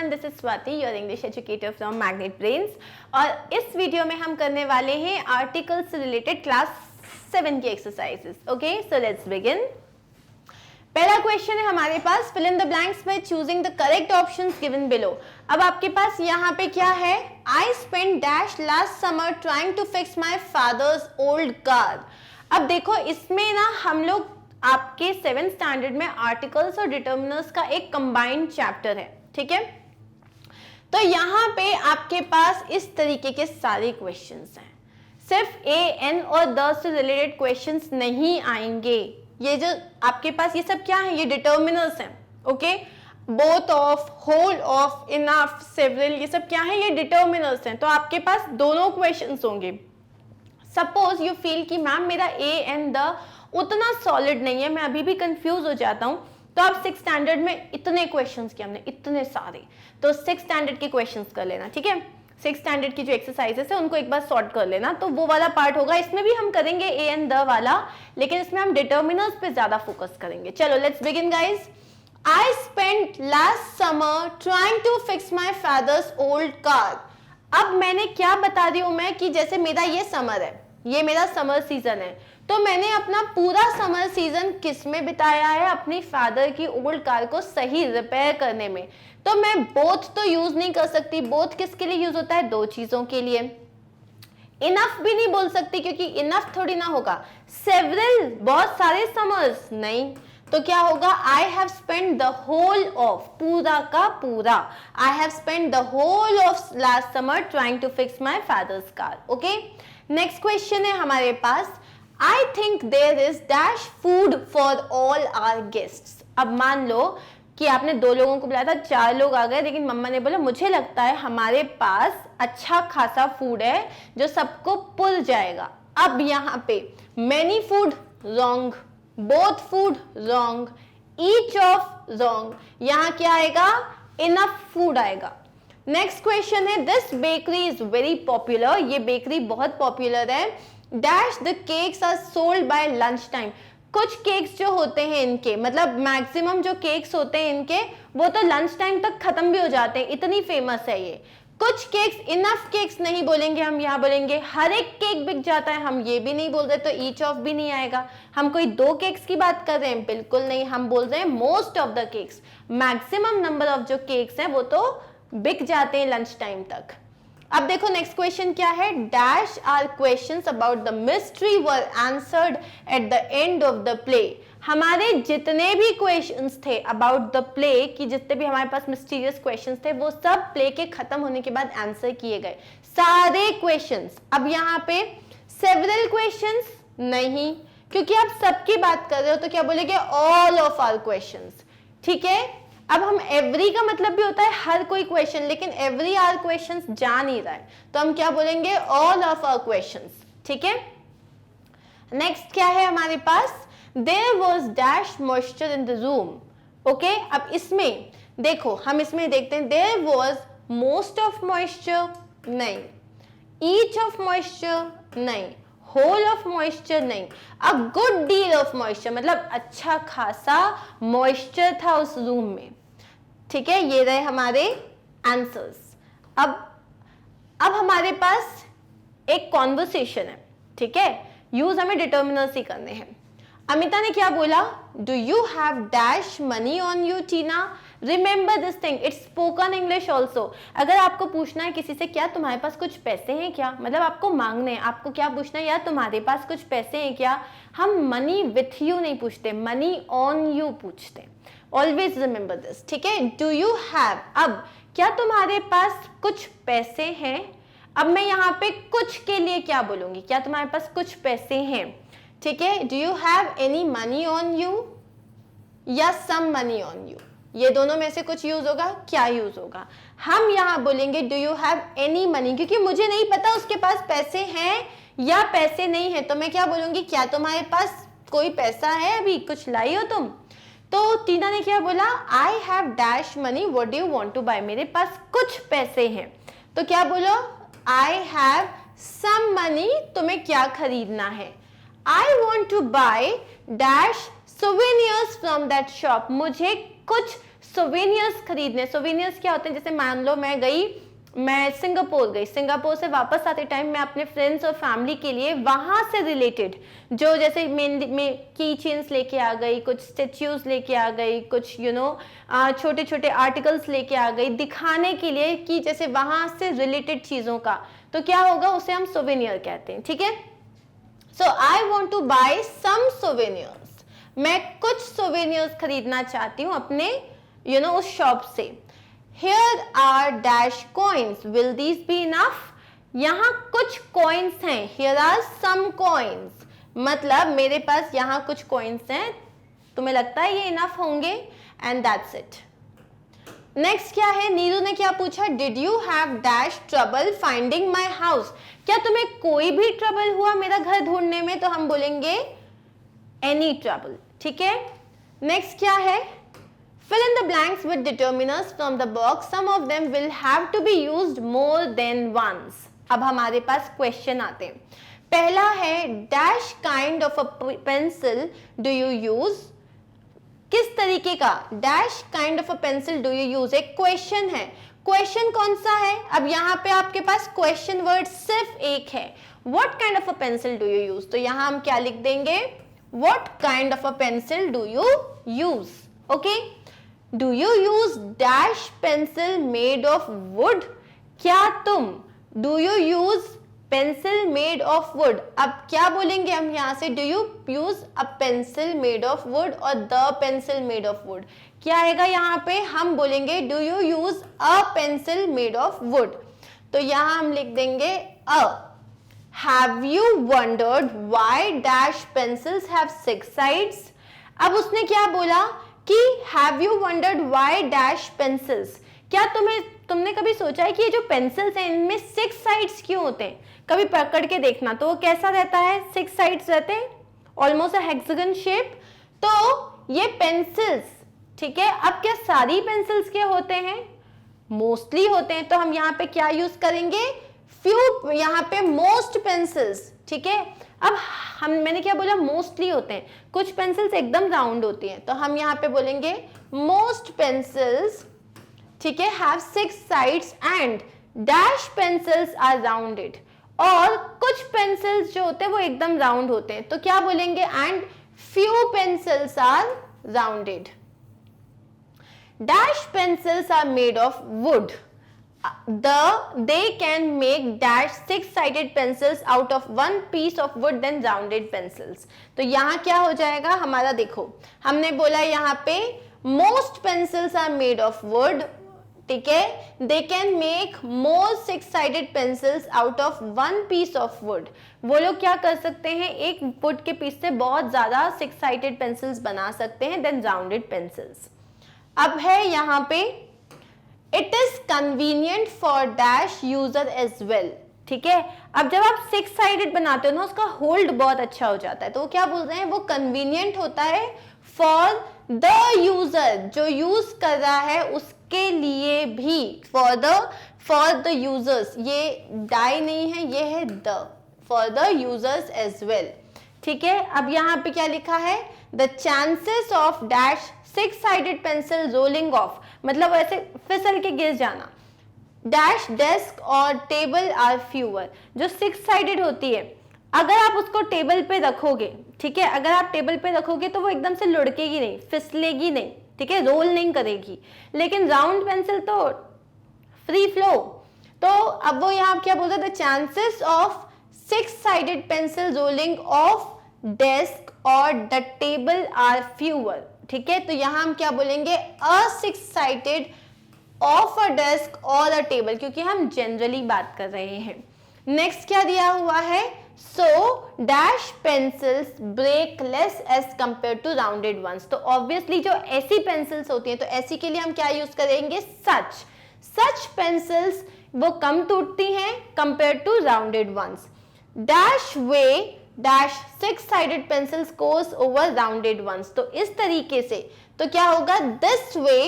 Everyone, this is Swati, your English educator from magnet brains. और इस video में हम करने वाले हैं आर्टिकल से रिलेटेड क्लास 7 की exercises. Okay, so let's begin. पहला क्वेश्चन है हमारे पास, fill in the blanks by choosing the correct options given below. अब आपके पास यहाँ पे क्या है, I spend dash last summer trying to fix my father's old car. अब देखो इसमें ना हम लोग आपके 7th स्टैंडर्ड में आर्टिकल्स और डिटर्मिनर्स का एक कंबाइंड चैप्टर है, ठीक है। तो यहाँ पे आपके पास इस तरीके के सारे क्वेश्चंस हैं, सिर्फ ए एन और द से रिलेटेड क्वेश्चंस नहीं आएंगे। ये जो आपके पास ये सब क्या है, ये डिटर्मिनर्स हैं। Okay, both of, whole of, enough, several, ये सब क्या है, ये डिटर्मिनर्स हैं। तो आपके पास दोनों क्वेश्चंस होंगे। सपोज यू फील कि मैम मेरा ए एंड द उतना सॉलिड नहीं है, मैं अभी भी कंफ्यूज हो जाता हूं, तो आप 6th स्टैंडर्ड में इतने क्वेश्चंस किए हमने, इतने सारे, तो 6th स्टैंडर्ड के क्वेश्चंस कर लेना, ठीक है। 6th स्टैंडर्ड की जो एक्सरसाइजेस है उनको एक बार सॉर्ट कर लेना, तो वो वाला पार्ट होगा। इसमें भी हम करेंगे ए एंड द वाला, लेकिन इसमें हम डिटर्मिनर्स पे ज्यादा फोकस करेंगे। चलो let's begin guys. I spent last summer trying to fix my father's old car. अब मैंने क्या बता रही हूं मैं कि जैसे मेरा ये समर है, ये मेरा समर सीजन है, तो मैंने अपना पूरा समर सीजन किस में बिताया है, अपनी फादर की ओल्ड कार को सही रिपेयर करने में। तो मैं बोथ तो यूज नहीं कर सकती, बोथ किसके लिए यूज होता है, दो चीजों के लिए। इनफ भी नहीं बोल सकती क्योंकि इनफ थोड़ी ना होगा। सेवरल, बहुत सारे समर्स, नहीं, तो क्या होगा, I have spend the whole of, पूरा का पूरा, I have spend the whole of last summer trying to fix my father's car. Okay, next question है हमारे पास, I think there is dash food for all our guests। अब मान लो कि आपने 2 लोगों को बुलाया था, 4 लोग आ गए, लेकिन मम्मा ने बोला मुझे लगता है हमारे पास अच्छा खासा फूड है जो सबको पुल जाएगा। अब यहाँ पे many food wrong, both food wrong, each of wrong, यहाँ क्या आएगा, enough food आएगा। नेक्स्ट क्वेश्चन है, this bakery is very popular, ये बेकरी बहुत पॉपुलर है। Dash the cakes are sold by lunch time. कुछ केक्स जो होते हैं इनके, मतलब मैक्सिमम जो केक्स होते हैं इनके, वो तो लंच टाइम तक खत्म भी हो जाते हैं, इतनी फेमस है ये। कुछ केक्स, इनफ केक्स नहीं बोलेंगे हम, यहाँ बोलेंगे हर एक केक बिक जाता है, हम ये भी नहीं बोल रहे, तो ईच ऑफ भी नहीं आएगा। हम कोई 2 केक्स की बात कर रहे हैं, बिल्कुल नहीं, हम बोल रहे हैं most of the cakes, maximum number of जो केक्स हैं वो तो बिक जाते हैं लंच टाइम तक। अब देखो नेक्स्ट क्वेश्चन क्या है, dash are questions about the mystery were answered at the end of the play. हमारे जितने भी क्वेश्चंस थे अबाउट द प्ले, कि जितने भी हमारे पास मिस्टीरियस क्वेश्चंस थे, वो सब प्ले के खत्म होने के बाद आंसर किए गए, सारे क्वेश्चंस। अब यहाँ पे सेवरल क्वेश्चंस नहीं, क्योंकि आप सबकी बात कर रहे हो, तो क्या बोलेंगे, ऑल ऑफ आवर क्वेश्चंस, ठीक है। अब हम एवरी का मतलब भी होता है हर कोई क्वेश्चन, लेकिन एवरी आवर क्वेश्चंस जा नहीं रहा है, तो हम क्या बोलेंगे, ऑल ऑफ आवर क्वेश्चंस, ठीक है। नेक्स्ट क्या है हमारे पास, there was dash moisture in the room. Okay, अब इसमें देखो, हम इसमें देखते हैं, there was most of moisture नहीं, ईच ऑफ मॉइस्चर नहीं, होल ऑफ मॉइस्चर नहीं, a good deal of moisture, मतलब अच्छा खासा मॉइस्चर था उस रूम में, ठीक है। ये रहे हमारे आंसर्स। अब हमारे पास एक कॉन्वर्सेशन है, ठीक है, यूज हमें डिटर्मिनर्स ही करने हैं। अमिता ने क्या बोला, do you have dash money on you Tina. Remember this thing, it's spoken English also. अगर आपको पूछना है किसी से, क्या तुम्हारे पास कुछ पैसे हैं क्या, मतलब आपको मांगने हैं, आपको क्या पूछना है, यार तुम्हारे पास कुछ पैसे हैं क्या, हम मनी विथ यू नहीं पूछते, मनी ऑन यू पूछते। ऑलवेज रिमेंबर दिस, ठीक है। डू यू हैव, अब क्या तुम्हारे पास कुछ पैसे हैं, अब मैं यहाँ पे कुछ के लिए क्या बोलूंगी, क्या तुम्हारे पास कुछ पैसे हैं, ठीक है। Do you have any money on you या सम मनी ऑन यू, ये दोनों में से कुछ यूज होगा, क्या यूज होगा, हम यहाँ बोलेंगे do you have any money, क्योंकि मुझे नहीं पता उसके पास पैसे हैं या पैसे नहीं है, तो मैं क्या बोलूंगी, क्या तुम्हारे पास कोई पैसा है, अभी कुछ लाई हो तुम। तो टीना ने क्या बोला, I have dash money, what do you want to buy, मेरे पास कुछ पैसे हैं, तो क्या बोलो, आई हैव सम मनी, तुम्हें क्या खरीदना है, I want to buy dash souvenirs from that shop, मुझे कुछ सोवेनियर्स खरीदने। सोवेनियर्स क्या होते हैं, जैसे मान लो मैं सिंगापुर गई, सिंगापुर से वापस आते टाइम मैं अपने फ्रेंड्स और फैमिली के लिए वहां से रिलेटेड जो जैसे मैं की चेन्स लेके आ गई, कुछ स्टेच्यूज लेके आ गई, कुछ छोटे छोटे आर्टिकल्स लेके आ गई दिखाने के लिए कि जैसे वहां से रिलेटेड चीजों का, तो क्या होगा, उसे हम सोवेनियर कहते हैं। ठीक है, so I want to buy some souvenirs, मैं कुछ सोवेनियर्स खरीदना चाहती हूँ अपने उस शॉप से। Here are dash coins. Will these be enough? यहाँ कुछ coins हैं. Here are some coins. मतलब मेरे पास यहाँ कुछ coins हैं, तुम्हें लगता है ये enough होंगे? And that's it. Next क्या है, नीरू ने क्या पूछा, Did you have dash trouble finding my house? क्या तुम्हें कोई भी trouble हुआ मेरा घर ढूंढने में? तो हम बोलेंगे any trouble. ठीक है, next क्या है, fill in the blanks with determiners from the box. Some of them will have to be used more than once. अब हमारे पास क्वेश्चन आते हैं। पहला है dash kind of a pencil do you use? किस तरीके का dash kind of a pencil do you use? एक क्वेश्चन है, क्वेश्चन कौन सा है, अब यहाँ पे आपके पास क्वेश्चन वर्ड सिर्फ एक है, what kind of a pencil do you use? तो यहाँ हम क्या लिख देंगे, what kind of a pencil do you use? Okay? Do you use dash pencil made of wood? क्या तुम do you use pencil made of wood? अब क्या बोलेंगे हम यहाँ से, do you use a pencil made of wood और the pencil made of wood? क्या आएगा यहाँ पे, हम बोलेंगे do you use a pencil made of wood? तो यहाँ हम लिख देंगे a. Have you wondered why dash pencils have 6 sides? अब उसने क्या बोला कि have you wondered why dash pencils? क्या तुमने कभी सोचा है कि ये जो पेंसिल्स हैं इनमें 6 साइड्स क्यों होते हैं? कभी पकड़ के देखना, तो वो कैसा रहता है, 6 साइड्स रहते हैं, ऑलमोस्ट अ हेक्सागन शेप। तो ये पेंसिल्स, ठीक है, अब क्या सारी पेंसिल्स के होते हैं, मोस्टली होते हैं, तो हम यहाँ पे क्या यूज करेंगे, फ्यू, यहाँ पे मोस्ट पेंसिल्स। ठीक है, अब मैंने क्या बोला, मोस्टली होते हैं, कुछ पेंसिल्स एकदम राउंड होती हैं, तो हम यहाँ पे बोलेंगे मोस्ट पेंसिल्स, ठीक है, have 6 sides and dash pencils are rounded. और कुछ पेंसिल्स जो होते हैं वो एकदम राउंड होते हैं, तो क्या बोलेंगे, and few pencils are rounded. Dash pencils are made of wood. They can make dash 6-sided pencils out of one piece of wood than rounded pencils. तो यहाँ क्या हो जाएगा हमारा, देखो हमने बोला यहाँ पे most pencils are made of wood, ठीक है, they can make more 6-sided pencils out of one piece of wood. वो लोग क्या कर सकते हैं, एक wood के पीस से बहुत ज्यादा 6-sided pencils बना सकते हैं than rounded pencils. अब है यहाँ पे It is convenient for dash user as well. ठीक है, अब जब आप 6-sided बनाते हो ना, उसका होल्ड बहुत अच्छा हो जाता है, तो वो क्या बोल रहे हैं, वो कन्वीनियंट होता है फॉर द यूजर, जो यूज कर रहा है उसके लिए भी, फॉर द यूजर्स, ये डाई नहीं है, ये है the, for the users as well. ठीक है, अब यहाँ पे क्या लिखा है, the chances of dash 6-sided pencil rolling off, मतलब ऐसे फिसल के गिर जाना, डैश डेस्क और टेबल आर फ्यूअर। जो 6-sided होती है, अगर आप उसको टेबल पे रखोगे, ठीक है, अगर आप टेबल पे रखोगे तो वो एकदम से लुढ़केगी नहीं, फिसलेगी नहीं, ठीक है, रोल नहीं करेगी, लेकिन राउंड पेंसिल तो फ्री फ्लो। तो अब वो यहाँ क्या बोलते हैं, the chances of 6-sided pencil rolling off desk और द टेबल आर फ्यूअर। ठीक है, तो यहां हम क्या बोलेंगे, अ 6-sided ऑफ अ डेस्क और अ टेबल, क्योंकि हम जनरली बात कर रहे हैं। नेक्स्ट क्या दिया हुआ है, so dash pencils break less as compare to rounded ones. तो ऑब्वियसली जो ऐसी पेंसिल्स होती हैं, तो ऐसी के लिए हम क्या यूज करेंगे, सच पेंसिल्स वो कम टूटती हैं compare to rounded ones. Dash way dash 6-sided pencils goes over rounded ones। तो इस तरीके से तो क्या होगा, this way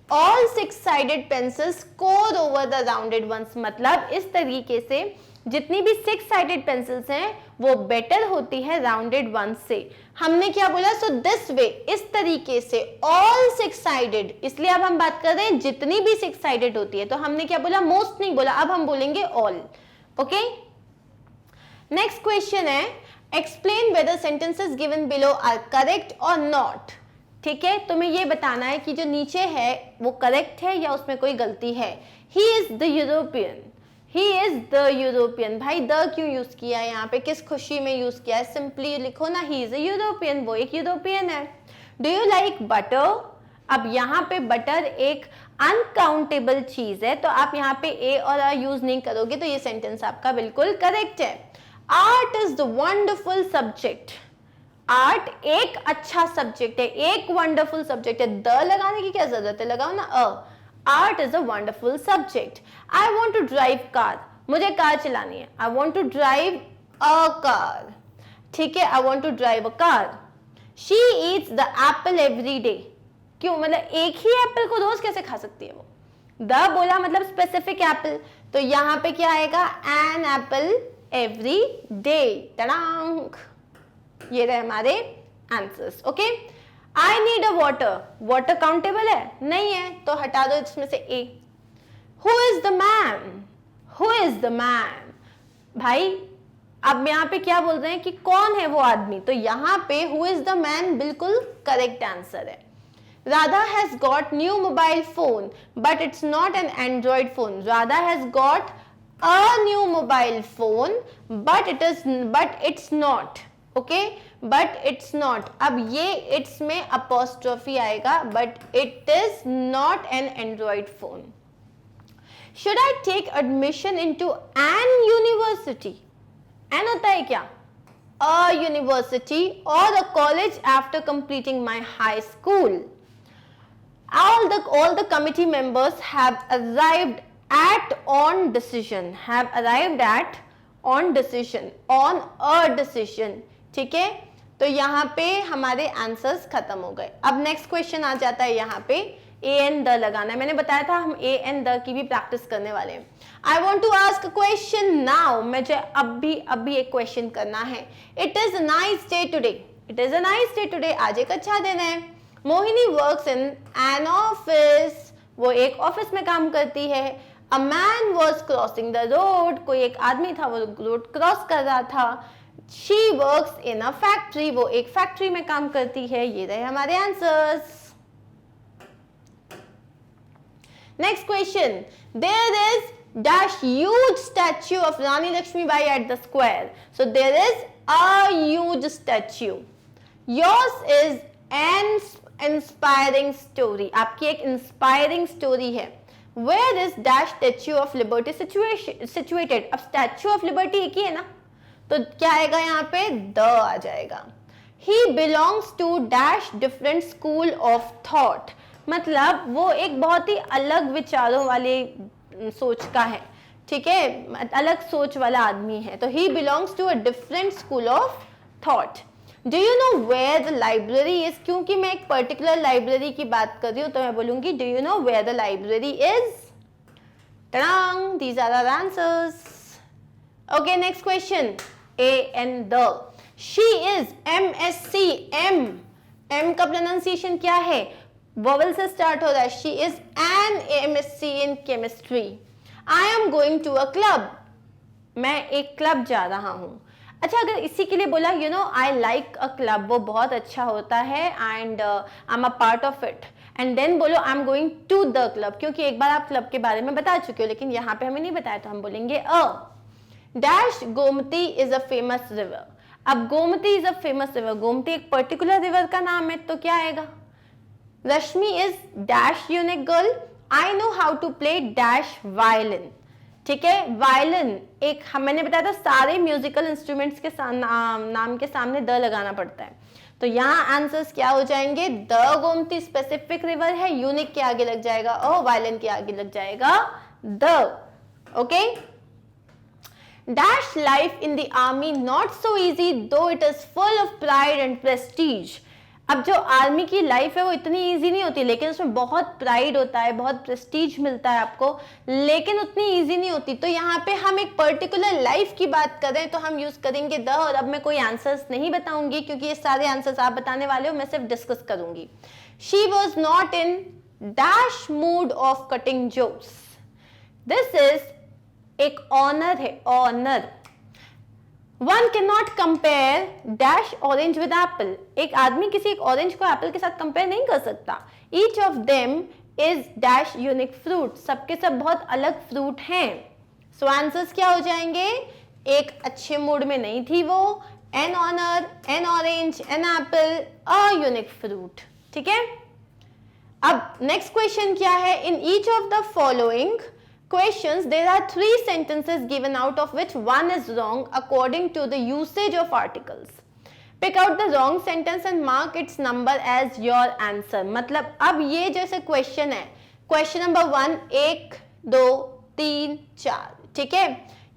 all 6-sided pencils score over the rounded ones। मतलब इस तरीके से जितनी भी 6-sided pencils हैं वो बेटर होती है राउंडेड वंस से। हमने क्या बोला? सो दिस वे, इस तरीके से, ऑल सिक्स साइडेड, इसलिए अब हम बात कर रहे हैं जितनी भी सिक्स साइडेड होती है। तो हमने क्या बोला? मोस्ट नहीं बोला, अब हम बोलेंगे ऑल। ओके, नेक्स्ट क्वेश्चन है explain whether sentences given below are correct और नॉट। ठीक है, तुम्हें ये बताना है कि जो नीचे है वो करेक्ट है या उसमें कोई गलती है। ही is the European, he is the European. भाई द क्यों यूज किया है यहाँ पे, किस खुशी में यूज किया है? सिंपली लिखो ना, ही इज अ यूरोपियन, वो एक यूरोपियन है। Do you like butter? अब यहाँ पे बटर एक अनकाउंटेबल चीज है, तो आप यहाँ पे ए और आ यूज नहीं करोगे, तो ये सेंटेंस आपका बिल्कुल करेक्ट है। Art is the wonderful subject, art एक अच्छा सब्जेक्ट है, एक वंडरफुल सब्जेक्ट है। द लगाने की क्या जरूरत है, लगाओ ना a. Art is a wonderful subject. I want to drive car, मुझे कार चलानी है। I want to drive a car, ठीक है, I want to drive a car. She eats the apple every day, क्यों? मतलब एक ही एप्पल को रोज कैसे खा सकती है वो? द बोला मतलब स्पेसिफिक एप्पल, तो यहाँ पे क्या आएगा? An apple every day. तड़ांग, ये रहे हमारे answers. Okay, I need a water, water countable है? नहीं है, तो हटा दो इसमें से a. Who is the man, who is the man? भाई अब यहाँ पे क्या बोल रहे हैं कि कौन है वो आदमी, तो यहाँ पे हु इज द मैन बिल्कुल करेक्ट आंसर है। Radha has got new mobile phone, but it's not an Android phone. Radha has got a new mobile phone, but it's not. Okay, but it's not. अब ये it's में apostrophe आएगा, but it is not an Android phone. Should I take admission into an university? An होता है क्या? A university or a college after completing my high school. All the committee members have arrived at on decision, have arrived at on decision, on a decision. ठीक है, तो यहाँ पे हमारे answers खत्म हो गए। अब नेक्स्ट क्वेश्चन आ जाता है, यहाँ पे ए एंड द लगाना है। मैंने बताया था हम ए एंड द की भी प्रैक्टिस करने वाले हैं। I want to ask question now, मुझे अभी एक क्वेश्चन करना है। It is a nice day today, it is a nice day today, आज एक अच्छा दिन है। Mohini works in an office, वो एक ऑफिस में काम करती है। A man was crossing the road, कोई एक आदमी था वो रोड क्रॉस कर रहा था। She works in a factory, वो एक फैक्ट्री में काम करती है। ये रहे हमारे answers. Next question, there is dash huge statue of Rani Lakshmibai at the square. So there is a huge statue. Yours is an inspiring story. आपकी एक inspiring story है. Where is dash statue of liberty situated? अब statue of liberty एक ही है ना, तो क्या आएगा यहाँ पे? the आ जाएगा. He belongs to dash different school of thought. मतलब वो एक बहुत ही अलग विचारों वाले सोच का है, ठीक है, अलग सोच वाला आदमी है। तो he belongs to a different school of thought. Do you know where the library is? क्योंकि मैं एक पर्टिकुलर लाइब्रेरी की बात कर रही हूँ, तो मैं बोलूंगी do you know where the library is? Ta-dang! These are our answers. Okay, next question. A and the. She is MSc. M का pronunciation क्या है? वोवल से स्टार्ट हो रहा है। She is an MSc in chemistry. I am going to a club. मैं एक club जा रहा हूँ। अच्छा, अगर इसी के लिए बोला you know I like a club, वो बहुत अच्छा होता है and I'm a part of it. And then बोलो I'm going to the club, क्योंकि एक बार आप क्लब के बारे में बता चुके हो, लेकिन यहाँ पे हमें नहीं बताया, तो हम बोलेंगे a. Dash Gomti is a famous river. अब Gomti is a famous river, Gomti एक पर्टिकुलर रिवर का नाम है, तो क्या आएगा? Rashmi is dash unique girl. I know how to play dash violin. ठीक है, वायलिन एक मैंने बताया था सारे म्यूजिकल इंस्ट्रूमेंट्स के नाम के सामने द लगाना पड़ता है, तो यहाँ आंसर्स क्या हो जाएंगे? द गोमती स्पेसिफिक रिवर है, यूनिक के आगे लग जाएगा और वायलिन के आगे लग जाएगा the. Okay, dash life in the army not so easy though it is full of pride and prestige. अब जो आर्मी की लाइफ है वो इतनी इजी नहीं होती, लेकिन उसमें बहुत प्राइड होता है, बहुत प्रेस्टीज मिलता है आपको, लेकिन उतनी इजी नहीं होती। तो यहाँ पे हम एक पर्टिकुलर लाइफ की बात करें तो हम यूज करेंगे द, और अब मैं कोई आंसर्स नहीं बताऊंगी क्योंकि ये सारे आंसर्स आप बताने वाले हो, मैं सिर्फ डिस्कस करूंगी। She was not in dash mood off cutting jokes. This is एक ऑनर है, honour. One cannot compare dash orange with apple. एक आदमी किसी एक ऑरेंज को एप्पल के साथ कंपेयर नहीं कर सकता। Each of them is dash unique fruit. सबके सब बहुत अलग फ्रूट हैं। So आंसर्स क्या हो जाएंगे? एक अच्छे मूड में नहीं थी वो, an honor, an orange, an apple, a unique fruit. ठीक है? अब नेक्स्ट क्वेश्चन क्या है? In each of the following questions there are 3 sentences given out of which one is wrong according to the usage of articles. Pick out the wrong sentence and mark its number as your answer. मतलब अब ये जैसे question है, question number 1 1 2 3 4, ठीक है?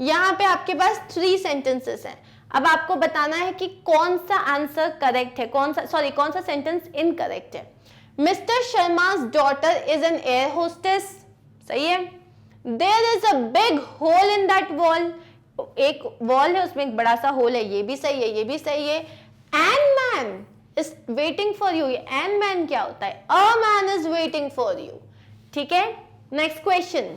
यहाँ पे आपके पास 3 सेंटेंसेस हैं। अब आपको बताना है कि कौन सा आंसर करेक्ट है, कौन सा सेंटेंस इनकरेक्ट है। Mr Sharma's daughter is an air hostess, सही है। There is a big hole in that wall. एक वॉल है, उसमें एक बड़ा सा होल है, ये भी सही है, ये भी सही है। An man is waiting for you. An man क्या होता है? A man is waiting for you. ठीक है? Next question.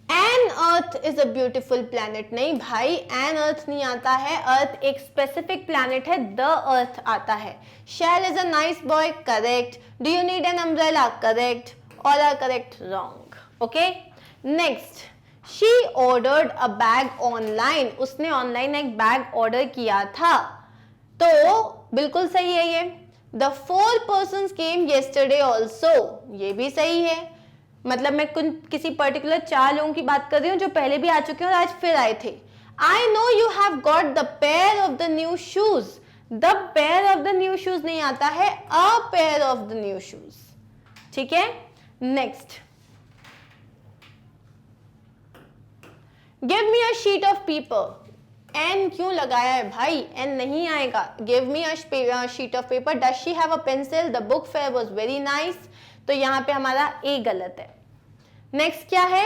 An earth is a beautiful planet. नहीं भाई, an earth नहीं आता है, earth एक स्पेसिफिक planet है, the earth आता है। Shell is a nice boy, correct. Do you need an umbrella? Correct. All are correct, wrong. Okay, next, she ordered a bag online. उसने ऑनलाइन एक bag order किया था, तो बिल्कुल सही है ये। The 4 persons came yesterday also, ये भी सही है। मतलब मैं किसी पर्टिकुलर 4 लोगों की बात कर रही हूँ जो पहले भी आ चुके हैं और आज फिर आए थे। I know you have got the pair of the new shoes. The pair of the new shoes नहीं आता है, a pair of the new shoes, ठीक है? Next, give me a sheet of paper. An क्यों लगाया है भाई? An नहीं आएगा। Give me a sheet of paper. Does she have a pencil? The book fair was very nice. तो यहाँ पे हमारा ए गलत है। नेक्स्ट क्या है?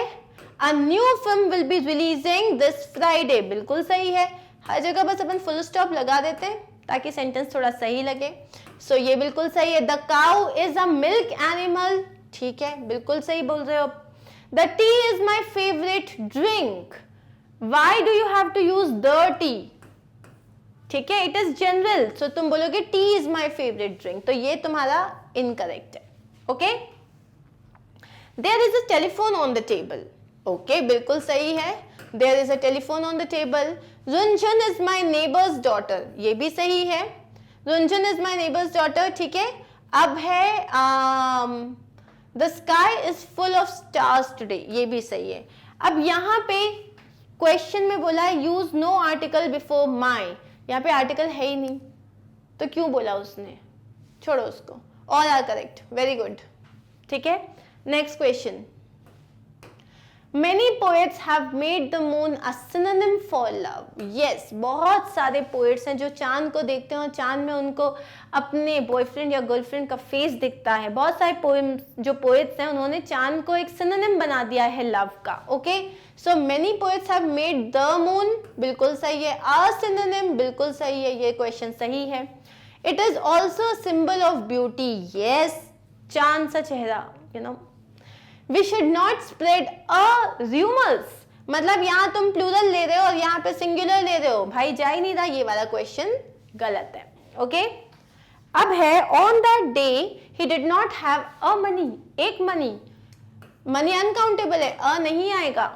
A new film will be releasing this Friday, बिल्कुल सही है। हर जगह बस अपन फुल स्टॉप लगा देते हैं ताकि सेंटेंस थोड़ा सही लगे। सो ये बिल्कुल सही है। The cow is a milk animal, ठीक है, बिल्कुल सही बोल रहे हो। The tea is my favourite drink. Why do you have to use the tea? ठीक है, इट इज जनरल, सो तुम बोलोगे tea is my favourite drink, तो ये तुम्हारा इनकरेक्ट है। Okay, there is a telephone on the table, okay, बिल्कुल सही है। There is a telephone on the table. Runjhun is my neighbours daughter, ये भी सही है। रुंझन इज माई नेबर्स डॉटर, ठीक है। अब है The sky is full of stars today, ये भी सही है। अब यहाँ पे क्वेश्चन में बोला है use no article before my, यहाँ पे आर्टिकल है ही नहीं, तो क्यों बोला उसने? छोड़ो उसको। All are correct, very good, ठीक है। Next question, Many poets have made the moon a synonym for love. Yes, बहुत सारे poets हैं जो चांद को देखते हैं और चांद में उनको अपने बॉयफ्रेंड या गर्लफ्रेंड का फेस दिखता है। बहुत सारे जो poets हैं उन्होंने चांद को एक synonym बना दिया है लव का। Okay, so many poets have made the moon, बिल्कुल सही है। A synonym, बिल्कुल सही है, ये क्वेश्चन सही है। It is also a symbol of beauty. Yes, चांद सा चेहरा, you know. We should not spread a rumors, मतलब यहाँ तुम प्लूरल ले रहे हो और यहाँ पे सिंगुलर ले रहे हो, भाई जा ही नहीं रहा, ये वाला क्वेश्चन गलत है। ओके, अब है on that day he did not have a money, एक मनी, मनी अनकाउंटेबल है, अ नहीं आएगा,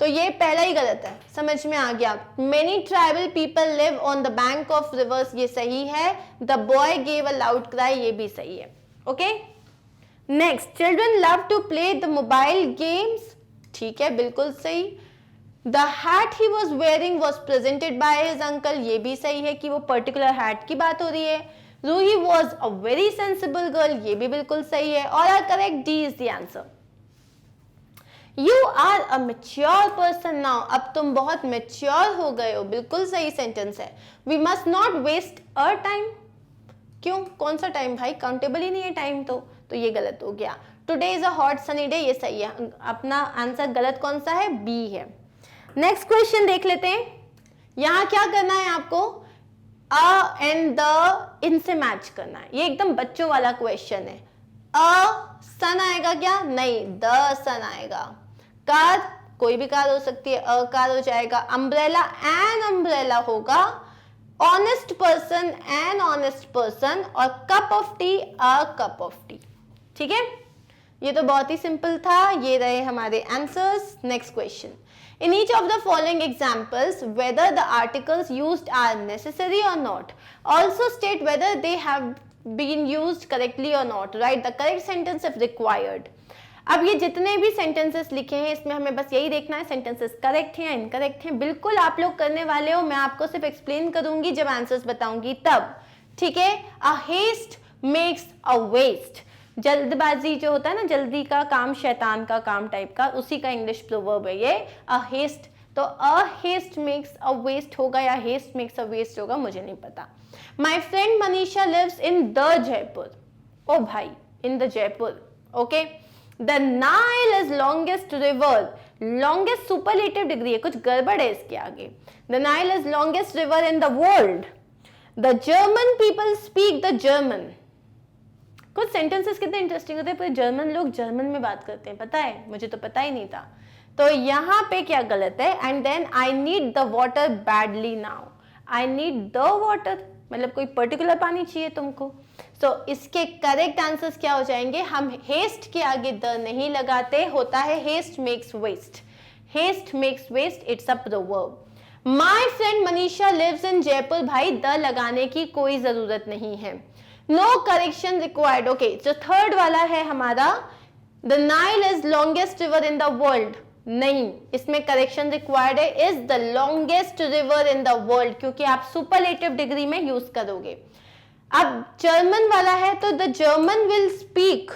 तो ये पहला ही गलत है, समझ में आ गया। Many tribal people live on the bank of rivers, ये सही है। The boy gave a loud cry, ये भी सही है। Okay, next, children love to play the mobile games, ठीक है, बिल्कुल सही। The hat he was wearing was presented by his uncle, ये भी सही है कि वो पर्टिकुलर हैट की बात हो रही है। Ruhi was a very sensible girl, ये भी बिल्कुल सही है। और are correct, D is the answer. You are a mature person now, अब तुम बहुत मेच्योर हो गए हो, बिल्कुल सही सेंटेंस है। We must not waste a time, क्यों, कौन सा टाइम भाई, काउंटेबल ही नहीं है टाइम तो ये गलत हो गया। Today is a hot sunny day, ये सही है, अपना आंसर गलत कौन सा है, बी है। नेक्स्ट क्वेश्चन देख लेते हैं। यहां क्या करना है आपको, अ एंड द इनसे मैच करना है, ये एकदम बच्चों वाला क्वेश्चन है। अ सन आएगा क्या, नहीं, द सन आएगा। कार, कोई भी कार हो सकती है, अ कार हो जाएगा। अम्ब्रेला, एन अम्ब्रेला होगा। Honest person, an honest person. और cup of tea, a cup of tea. ठीक है, ये तो बहुत ही सिंपल था, ये रहे हमारे answers. Next question, in each of the following examples whether the articles used are necessary or not, also state whether they have been used correctly or not, write the correct sentence if required। अब ये जितने भी sentences लिखे हैं इसमें हमें बस यही देखना है सेंटेंसेस करेक्ट हैं या इनकरेक्ट हैं। बिल्कुल आप लोग करने वाले हो, मैं आपको सिर्फ एक्सप्लेन करूंगी जब आंसर्स बताऊंगी तब, ठीक है। अ हेस्ट मेक्स अ वेस्ट, जल्दबाजी जो होता है ना, जल्दी का काम शैतान का काम टाइप का, उसी का इंग्लिश प्रोवर्ब है ये, अ हेस्ट। तो अ हेस्ट मेक्स अ वेस्ट होगा या हेस्ट मेक्स अ वेस्ट होगा, मुझे नहीं पता। My friend Manisha lives in the Jaipur, ओ भाई, in the Jaipur, okay. The Nile is longest river, longest superlative degree है, कुछ गड़बड़ है इसके आगे। The Nile is longest river in the world. The German people speak the German, कुछ सेंटेंसेस कितने इंटरेस्टिंग होते हैं, पूरे जर्मन लोग जर्मन में बात करते हैं, पता है, मुझे तो पता ही नहीं था। तो यहाँ पे क्या गलत है, and then I need the water badly now, I need the water मतलब कोई पर्टिकुलर पानी चाहिए तुमको। सो इसके करेक्ट आंसर्स क्या हो जाएंगे, हम हेस्ट के आगे द नहीं लगाते, होता है haste makes waste, haste makes waste, it's a proverb. My friend Manisha lives in Jaipur, भाई द लगाने की कोई जरूरत नहीं है, नो करेक्शन रिक्वायर्ड। ओके, जो थर्ड वाला है हमारा, the Nile is longest river in the world, नहीं, इसमें करेक्शन रिक्वायर्ड है, is the longest river in the world, क्योंकि आप सुपरलेटिव डिग्री में यूज करोगे। अब जर्मन वाला है तो the German will speak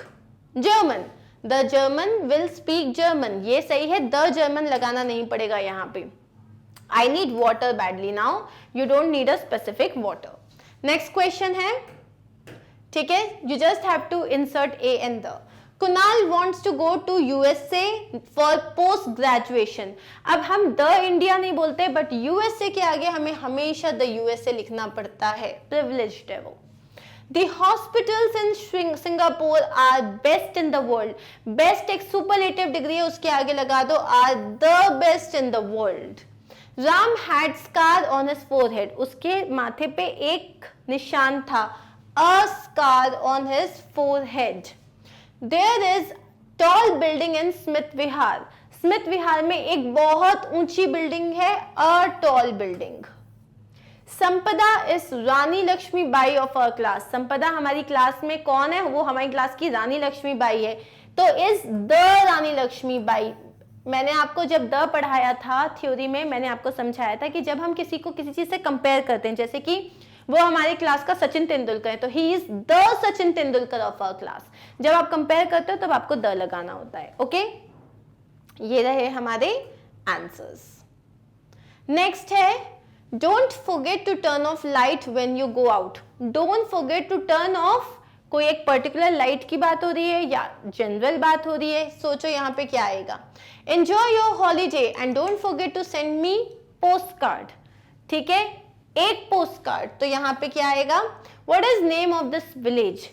German, the German will speak German, ये सही है, द जर्मन लगाना नहीं पड़ेगा यहाँ पे। I need water badly now, you don't need a specific water. Next question है, ठीक है, you just have to insert a and the. Kunal wants to go to USA for post graduation। अब हम द इंडिया नहीं बोलते, but USA के आगे हमें हमेशा द यूएसए लिखना पड़ता है, प्रिविलेज्ड है वो। The hospitals in Singapore are best in the world, best एक सुपरलेटिव डिग्री है, उसके आगे लगा दो are the best in the world। Ram had scar on his forehead, उसके माथे पे एक निशान था, a scar on his forehead। There is tall building in Smith Vihar, Smith Vihar में एक बहुत ऊंची बिल्डिंग है, a tall building। संपदा इस रानी लक्ष्मीबाई ऑफ अवर क्लास, संपदा हमारी क्लास में कौन है, वो हमारी क्लास की रानी लक्ष्मीबाई है, तो इज द रानी लक्ष्मीबाई। मैंने आपको जब द पढ़ाया था थ्योरी में, मैंने आपको समझाया था कि जब हम किसी को किसी चीज से कंपेयर करते हैं, जैसे कि वो हमारे क्लास का सचिन तेंदुलकर है, तो he is the Sachin Tendulkar of our class, जब आप कंपेयर करते हो तब आपको द लगाना होता है, ओके। ये रहे हमारे आंसर्स। नेक्स्ट है, don't forget to turn off light when you go out, don't forget to turn off, कोई एक पर्टिकुलर लाइट की बात हो रही है या जनरल बात हो रही है, सोचो यहाँ पे क्या आएगा। Enjoy your holiday and don't forget to send me post card, ठीक है, एक पोस्ट कार्ड, तो यहाँ पे क्या आएगा, what is name of this village,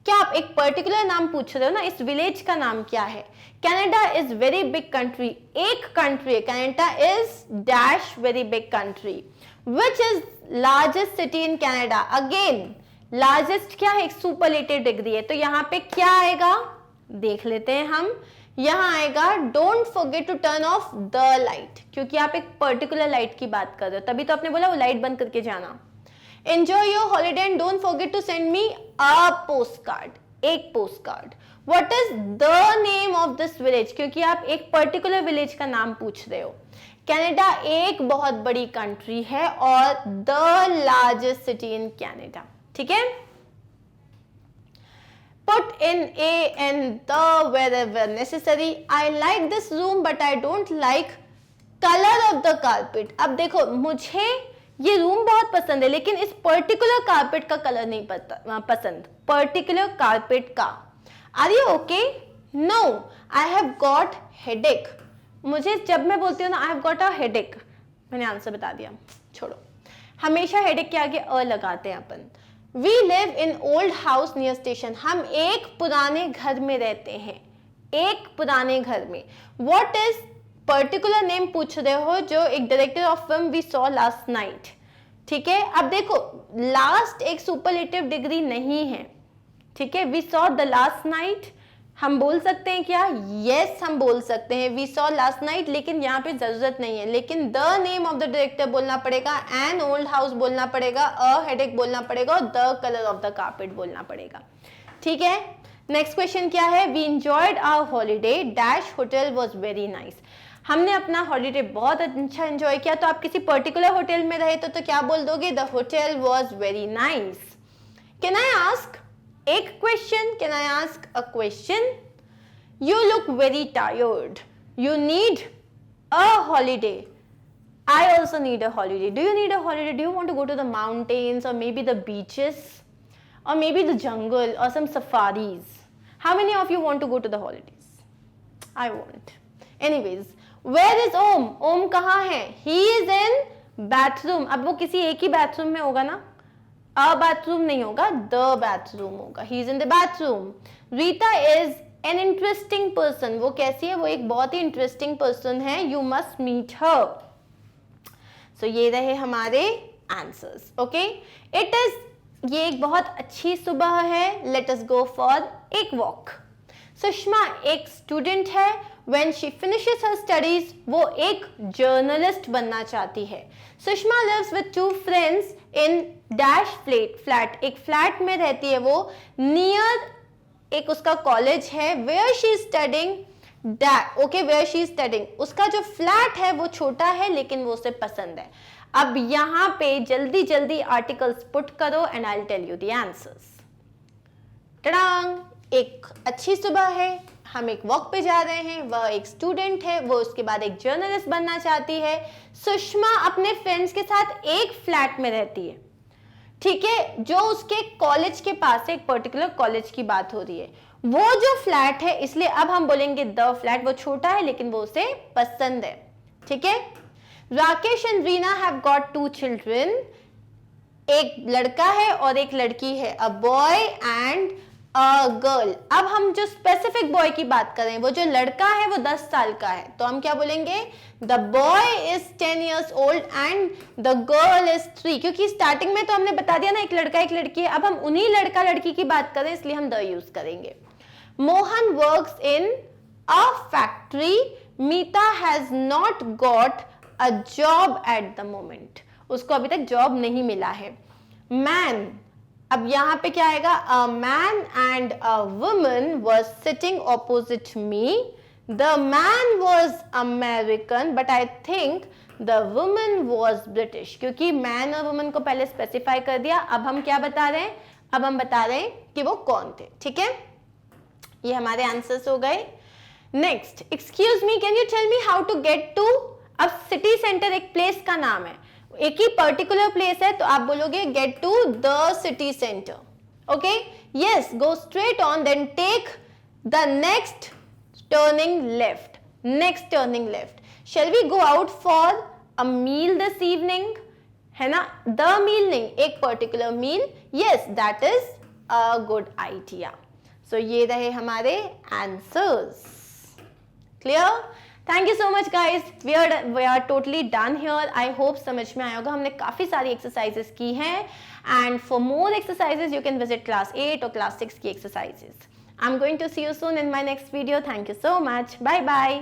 क्या आप एक पर्टिकुलर नाम पूछ रहे हो ना, इस विलेज का नाम क्या है। Canada is very big country, एक कंट्री है, Canada is dash very big country. Which is largest city in Canada, again largest क्या है, एक सुपरलेटिव डिग्री है, तो यहाँ पे क्या आएगा देख लेते हैं हम, यहाँ आएगा don't forget to turn off the light, क्योंकि आप एक पर्टिकुलर लाइट की बात कर रहे हो, तभी तो आपने बोला वो लाइट बंद करके जाना। Enjoy your holiday and don't forget to send me a postcard, एक post card. What is the name of this village, क्योंकि आप एक पर्टिकुलर विलेज का नाम पूछ रहे हो। कनाडा एक बहुत बड़ी कंट्री है और the largest city in Canada, ठीक है। Put in a and the wherever necessary. I like this room but I don't like color of the carpet. अब देखो मुझे ये रूम बहुत पसंद है लेकिन इस पर्टिकुलर कारपेट का कलर नहीं पसंद, पर्टिकुलर कारपेट का. Are you okay? No, I have got headache. मुझे जब मैं बोलती हूँ ना I have got a headache, मैंने आंसर बता दिया, छोड़ो. हमेशा हेडेक के आगे अ लगाते हैं अपन. We live in old house near station. हम एक पुराने घर में रहते हैं, एक पुराने घर में. वॉट इज पर्टिकुलर नेम पूछ रहे हो, जो एक director of film we saw last night. ठीक है, अब देखो लास्ट एक सुपरलेटिव डिग्री नहीं है. ठीक है, we saw the last night हम बोल सकते हैं क्या? यस हम बोल सकते हैं वी सॉ लास्ट नाइट, लेकिन यहाँ पे जरूरत नहीं है. लेकिन the name of the director बोलना पड़ेगा, एन ओल्ड हाउस बोलना पड़ेगा, अ हेडेक बोलना पड़ेगा और the colour of the carpet बोलना पड़ेगा. ठीक है, नेक्स्ट क्वेश्चन क्या है? We enjoyed our holiday dash hotel was very nice. हमने अपना हॉलीडे बहुत अच्छा एंजॉय किया. तो आप किसी पर्टिकुलर होटल में रहे तो क्या बोल दोगे? The hotel was very nice. Can I ask एक question? Can I ask a question? You look very tired. You need a holiday. I also need a holiday. Do you need a holiday? Do you want to go to the mountains or maybe the beaches or maybe the jungle or some safaris? How many of you want to go to the holidays? I want. Anyways, where is Om? Om कहाँ है? He is in bathroom. अब वो किसी एक ही bathroom में होगा ना? A bathroom नहीं होगा, the bathroom होगा. He is in the bathroom. Rita is an interesting person. वो कैसी है? वो एक बहुत ही इंटरेस्टिंग पर्सन है. You must meet her. So ये रहे हमारे आंसर्स. ओके, इट इज ये एक बहुत अच्छी सुबह है. Let us go for एक वॉक. सुषमा एक स्टूडेंट है. When she finishes her studies वो एक जर्नलिस्ट बनना चाहती है. Sushma lives with two friends in dash flat. एक फ्लैट में रहती है वो, नियर एक उसका कॉलेज है. Where she studying okay, where she studying. उसका जो फ्लैट है वो छोटा है लेकिन वो उसे पसंद है. अब यहाँ पे जल्दी जल्दी आर्टिकल्स पुट करो and I will tell you the answers. टडांग, एक अच्छी सुबह है, हम एक वॉक पे जा रहे हैं. वह एक स्टूडेंट है, वो उसके बाद एक जर्नलिस्ट बनना चाहती है. सुषमा अपने फ्रेंड्स के साथ एक फ्लैट में रहती है. ठीक है, जो उसके कॉलेज के पास है, एक पर्टिकुलर कॉलेज की बात हो रही है. वो जो फ्लैट है, इसलिए अब हम बोलेंगे द फ्लैट. वो छोटा है लेकिन वो उसे पसंद है. ठीक है, Rakesh and Reena have got two children. एक लड़का है और एक लड़की है. A boy and a girl. अब हम जो स्पेसिफिक बॉय की बात करें, वो जो लड़का है वो 10 साल का है, तो हम क्या बोलेंगे? The boy is 10 years old and the girl is 3. क्योंकि स्टार्टिंग में तो हमने बता दिया ना एक लड़का एक लड़की है. अब हम उन्हीं लड़का लड़की की बात करें इसलिए हम द यूज करेंगे. Mohan works in a factory. Meeta has not got a job at the moment. उसको अभी तक जॉब नहीं मिला है. मैन, अब यहाँ पे क्या आएगा? A man and a woman was sitting opposite me. The man was American but I think the woman was British. क्योंकि मैन और वुमन को पहले स्पेसिफाई कर दिया. अब हम क्या बता रहे हैं? अब हम बता रहे हैं कि वो कौन थे. ठीक है, ये हमारे आंसर्स हो गए. Next, excuse me, can you tell me how to get to. अब सिटी सेंटर एक प्लेस का नाम है, एक ही पर्टिकुलर प्लेस है, तो आप बोलोगे get to the city centre. Okay, yes, go straight on, then take the next turning left. Next turning left. Shall we go out for a meal this evening? है ना, द मील नहीं, एक particular meal. Yes, that is a good idea. So ये रहे हमारे answers. Clear? Thank you so much guys. We are totally done here. I hope समझ में आया होगा. हमने काफी सारी एक्सरसाइजेस की हैं and for more exercises you can visit class 8 और क्लास 6 की exercises. I am going to see you soon in my next video. Thank you so much. Bye bye.